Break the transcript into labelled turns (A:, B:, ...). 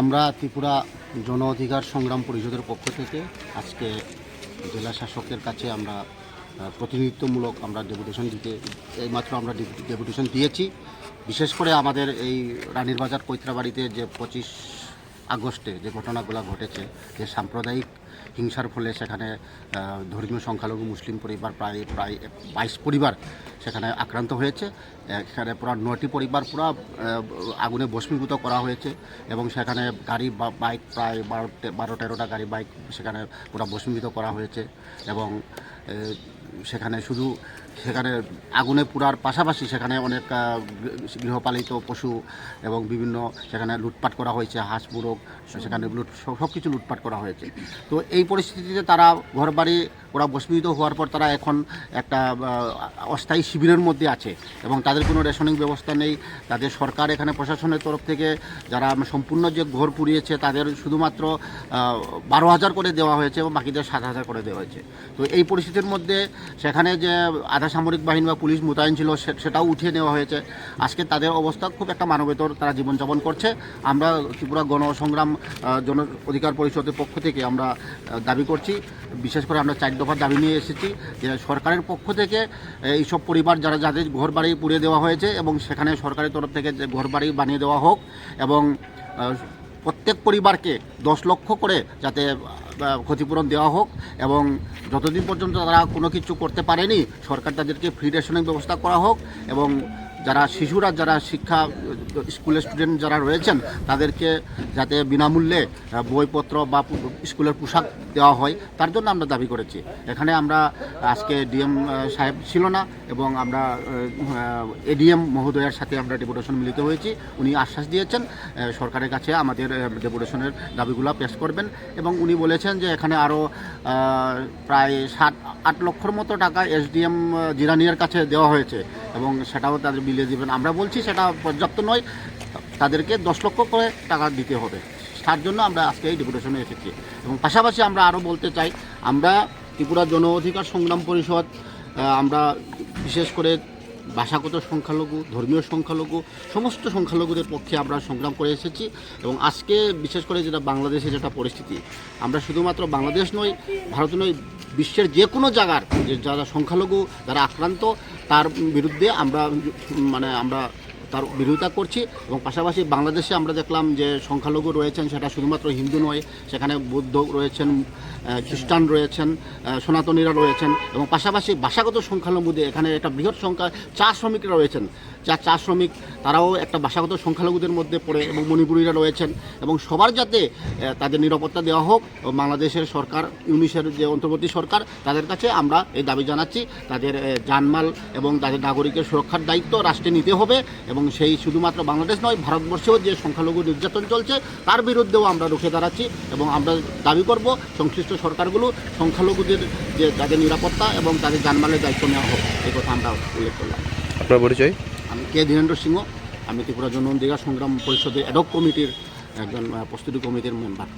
A: আমরা ত্রিপুরা জন অধিকার সংগ্রাম পরিষদের পক্ষ থেকে আজকে জেলা শাসকের কাছে আমরা প্রতিনিধিত্বমূলক আমরা ডেপুটেশন এইমাত্র আমরা ডেপুটেশন দিয়েছি। বিশেষ করে আমাদের এই রানীরবাজার কৈত্রাবাড়িতে যে 25 আগস্টে যে ঘটনাগুলো ঘটেছে, যে সাম্প্রদায়িক হিংসার ফলে সেখানে ধর্মীয় সংখ্যালঘু মুসলিম পরিবার প্রায় 22 পরিবার সেখানে আক্রান্ত হয়েছে। সেখানে পুরো 9টি পরিবার পুরো আগুনে ভস্মীভূত করা হয়েছে এবং সেখানে গাড়ি বা বাইক প্রায় 12-13টা গাড়ি বাইক সেখানে পুরো ভস্মীভূত করা হয়েছে এবং সেখানে আগুনে পুরার পাশাপাশি সেখানে অনেক গৃহপালিত পশু এবং বিভিন্ন সেখানে লুটপাট করা হয়েছে, হাঁস মুরগ সেখানে সব কিছু লুটপাট করা হয়েছে। তো এই পরিস্থিতিতে তারা ঘরবাড়ি ওরা ভস্মীভূত হওয়ার পর তারা এখন একটা অস্থায়ী শিবিরের মধ্যে আছে এবং তাদের কোনো রেশনিং ব্যবস্থা নেই। তাদের সরকার এখানে প্রশাসনের তরফ থেকে যারা সম্পূর্ণ যে ঘর পুড়িয়েছে তাদের শুধুমাত্র 12,000 করে দেওয়া হয়েছে এবং বাকিদের 7,000 করে দেওয়া হয়েছে। তো এই পরিস্থিতির মধ্যে সেখানে যে আধা সামরিক বাহিনী বা পুলিশ মোতায়েন ছিল সেটাও উঠিয়ে নেওয়া হয়েছে। আজকে তাদের অবস্থা খুব একটা মানবেতর তারা জীবনযাপন করছে। আমরা ত্রিপুরা গণসংগ্রাম জন অধিকার পরিষদের পক্ষ থেকে আমরা দাবি করছি, বিশেষ করে আমরা 4 দফার দাবি নিয়ে এসেছি যে সরকারের পক্ষ থেকে এইসব পরিবার যাদের ঘর বাড়ি পুড়িয়ে দেওয়া হয়েছে এবং সেখানে সরকারের তরফ থেকে যে ঘর বাড়ি বানিয়ে দেওয়া হোক এবং প্রত্যেক পরিবারকে 10 লক্ষ করে যাতে ক্ষতিপূরণ দেওয়া হোক এবং যতদিন পর্যন্ত তারা কোনো কিছু করতে পারেনি সরকার তাদেরকে ফ্রি রেশনের ব্যবস্থা করা হোক এবং যারা শিশুরা যারা স্কুলের স্টুডেন্ট যারা রয়েছেন তাদেরকে যাতে বিনামূল্যে বইপত্র বা স্কুলের পোশাক দেওয়া হয় তার জন্য আমরা দাবি করেছি। এখানে আমরা আজকে ডিএম সাহেব ছিল না এবং আমরা এডিএম মহোদয়ের সাথে আমরা ডেপুটেশন মিলিত হয়েছি। উনি আশ্বাস দিয়েছেন সরকারের কাছে আমাদের ডেপুটেশনের দাবিগুলো পেশ করবেন এবং উনি বলেছেন যে এখানে আরও প্রায় 7-8 লক্ষর মতো টাকা এসডিএম জিরানিয়ার কাছে দেওয়া হয়েছে এবং সেটাও তাদের বিলিয়ে দেবেন। আমরা বলছি সেটা পর্যাপ্ত নয়, তাদেরকে 10 লক্ষ করে টাকা দিতে হবে। তার জন্য আমরা আজকে এই ডেপুটেশনে এসেছি এবং পাশাপাশি আমরা আরও বলতে চাই, আমরা ত্রিপুরা জন অধিকার সংগ্রাম পরিষদ আমরা বিশেষ করে ভাষাগত সংখ্যালঘু, ধর্মীয় সংখ্যালঘু, সমস্ত সংখ্যালঘুদের পক্ষে আমরা সংগ্রাম করে এসেছি এবং আজকে বিশেষ করে যেটা বাংলাদেশে যেটা পরিস্থিতি, আমরা শুধুমাত্র বাংলাদেশ নয়, ভারত নয়, বিশ্বের যে কোনো জায়গার যারা সংখ্যালঘু যারা আক্রান্ত তার বিরুদ্ধে আমরা তার বিরোধিতা করছি এবং পাশাপাশি বাংলাদেশে আমরা দেখলাম যে সংখ্যালঘু রয়েছেন, সেটা শুধুমাত্র হিন্দু নয়, সেখানে বৌদ্ধ রয়েছেন, খ্রিস্টান রয়েছেন, সনাতনীরা রয়েছেন এবং পাশাপাশি ভাষাগত সংখ্যালঘুদের এখানে একটা বৃহৎ সংখ্যা চা শ্রমিকরা রয়েছেন, চা শ্রমিক তারাও একটা ভাষাগত সংখ্যালঘুদের মধ্যে পড়ে এবং মণিপুরীরা রয়েছেন এবং সবার যাতে তাদের নিরাপত্তা দেওয়া হোক এবং বাংলাদেশের সরকার ইউনিসের যে অন্তর্বর্তী সরকার তাদের কাছে আমরা এই দাবি জানাচ্ছি, তাদের জানমাল এবং তাদের নাগরিকের সুরক্ষার দায়িত্ব রাষ্ট্রে নিতে হবে এবং সেই শুধুমাত্র বাংলাদেশ নয়, ভারতবর্ষেও যে সংখ্যালঘু নির্যাতন চলছে তার বিরুদ্ধেও আমরা রুখে দাঁড়াচ্ছি এবং আমরা দাবি করব সংশ্লিষ্ট সরকারগুলো সংখ্যালঘুদের যে তাদের নিরাপত্তা এবং তাদের জানমালের দায়িত্ব নেওয়া হোক, এই কথা আমরা উল্লেখ করলাম।
B: আপনার পরিচয়?
A: আমি কে ধীরেন্দ্র সিংহ, আমি ত্রিপুরা জন অধিকার সংগ্রাম পরিষদের অ্যাডহক কমিটির একজন প্রস্তুতি কমিটির মেম্বার।